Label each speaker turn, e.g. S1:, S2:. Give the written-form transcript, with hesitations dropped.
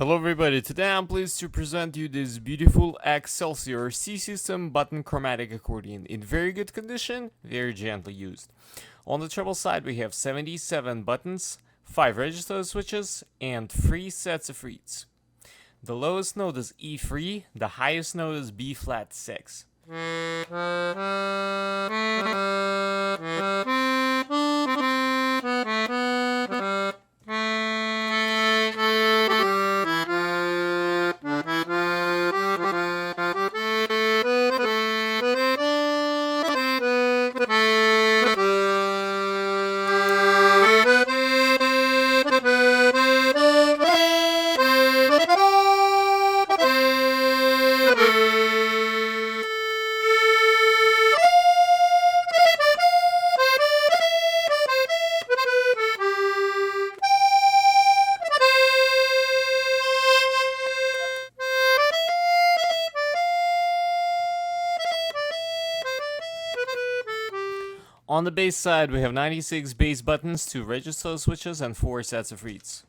S1: Hello everybody, today I'm pleased to present you this beautiful Excelsior C-System button chromatic accordion in very good condition, very gently used. On the treble side we have 77 buttons, 5 register switches, and 3 sets of reeds. The lowest note is E3, the highest note is B flat 6. On the bass side, we have 96 bass buttons, 2 register switches, and 4 sets of reeds.